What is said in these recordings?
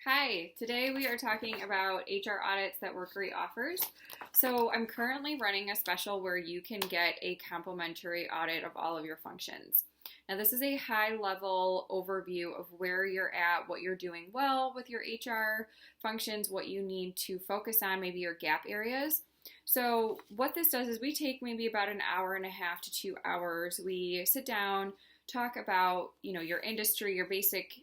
Hi, today we are talking about HR audits that Workery offers. So I'm currently running a special where you can get a complimentary audit of all of your functions. Now, this is a high level overview of where you're at, what you're doing well with your HR functions, what you need to focus on, maybe your gap areas. So what this does is we take maybe about an hour and a half to 2 hours. We sit down, talk about your industry, your basic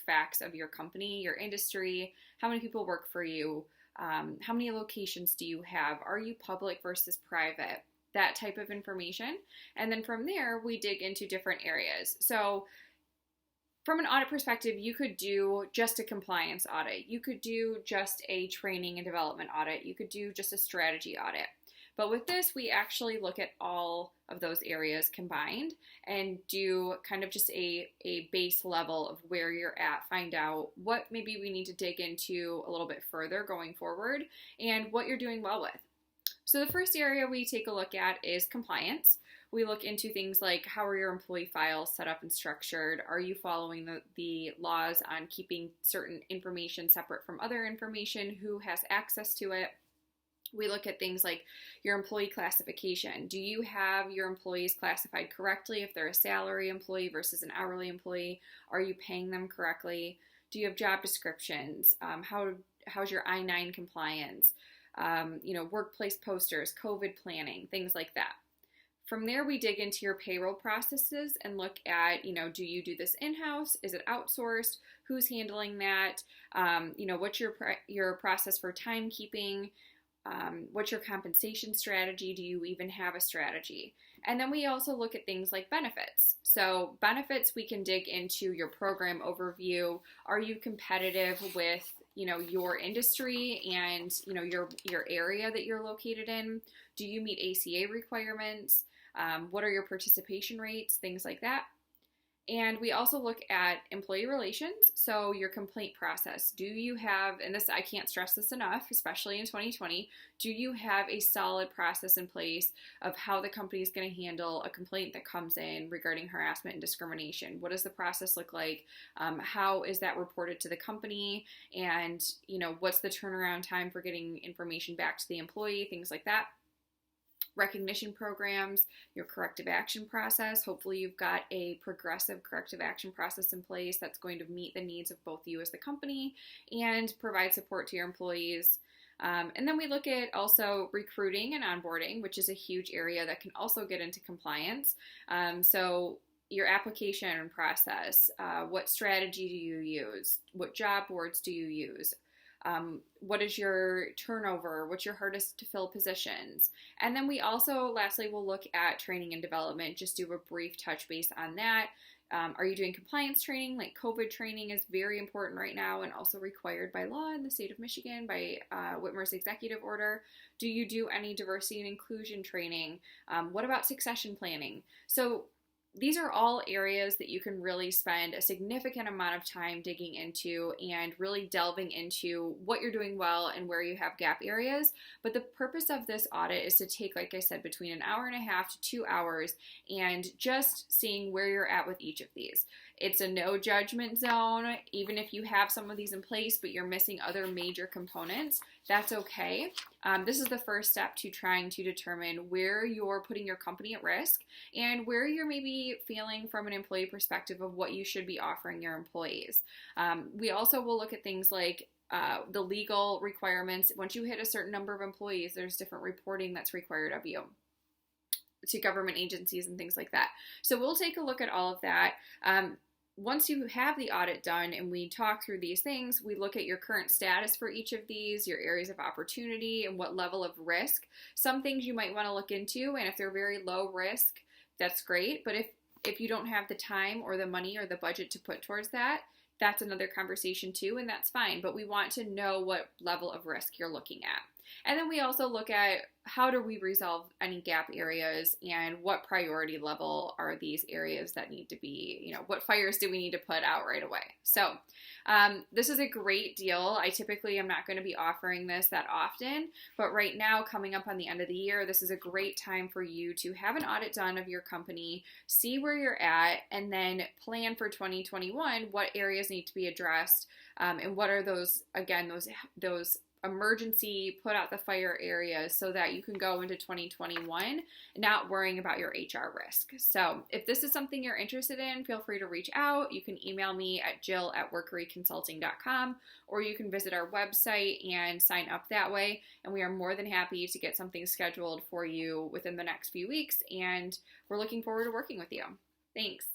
facts of your company, your industry, how many people work for you, how many locations do you have, are you public versus private, that type of information. And then from there we dig into different areas. So from an audit perspective, you could do just a compliance audit, you could do just a training and development audit, you could do just a strategy audit. But with this, we actually look at all of those areas combined and do kind of just a base level of where you're at, find out what maybe we need to dig into a little bit further going forward and what you're doing well with. So the first area we take a look at is compliance. We look into things like how are your employee files set up and structured? Are you following the laws on keeping certain information separate from other information? Who has access to it? We look at things like your employee classification. Do you have your employees classified correctly if they're a salary employee versus an hourly employee? Are you paying them correctly? Do you have job descriptions? How's your I-9 compliance? Workplace posters, COVID planning, things like that. From there, we dig into your payroll processes and look at, do you do this in-house? Is it outsourced? Who's handling that? What's your process for timekeeping? What's your compensation strategy? Do you even have a strategy? And then we also look at things like benefits. So benefits, we can dig into your program overview. Are you competitive with, your industry and, your area that you're located in? Do you meet ACA requirements? What are your participation rates? Things like that. And we also look at employee relations, so your complaint process. Do you have, and this, I can't stress this enough, especially in 2020, do you have a solid process in place of how the company is going to handle a complaint that comes in regarding harassment and discrimination? What does the process look like? How is that reported to the company? And, what's the turnaround time for getting information back to the employee? Things like that. Recognition programs, your corrective action process. Hopefully you've got a progressive corrective action process in place that's going to meet the needs of both you as the company and provide support to your employees. And then we look at also recruiting and onboarding, which is a huge area that can also get into compliance. So your application process, what strategy do you use? What job boards do you use? What is your turnover? What's your hardest to fill positions? And then we also, lastly, will look at training and development, just do a brief touch base on that. Are you doing compliance training? Like COVID training is very important right now and also required by law in the state of Michigan by Whitmer's executive order. Do you do any diversity and inclusion training? What about succession planning? So these are all areas that you can really spend a significant amount of time digging into and really delving into what you're doing well and where you have gap areas. But the purpose of this audit is to take, like I said, between an hour and a half to 2 hours and just seeing where you're at with each of these. It's a no judgment zone. Even if you have some of these in place, but you're missing other major components, that's okay. This is the first step to trying to determine where you're putting your company at risk and where you're maybe feeling from an employee perspective of what you should be offering your employees. We also will look at things like the legal requirements. Once you hit a certain number of employees, there's different reporting that's required of you to government agencies and things like that. So we'll take a look at all of that. Once you have the audit done and we talk through these things, we look at your current status for each of these, your areas of opportunity, and what level of risk. Some things you might want to look into, and if they're very low risk, that's great. But if you don't have the time or the money or the budget to put towards that, that's another conversation too, and that's fine. But we want to know what level of risk you're looking at. And then we also look at how do we resolve any gap areas and what priority level are these areas that need to be, what fires do we need to put out right away. So this is a great deal. I typically am not going to be offering this that often, but right now, coming up on the end of the year, this is a great time for you to have an audit done of your company, see where you're at, and then plan for 2021 what areas need to be addressed, and what are those, again, those emergency put out the fire areas so that you can go into 2021 not worrying about your HR risk. So if this is something you're interested in, feel free to reach out. You can email me at jill@workeryconsulting.com, or you can visit our website and sign up that way. And we are more than happy to get something scheduled for you within the next few weeks. And we're looking forward to working with you. Thanks.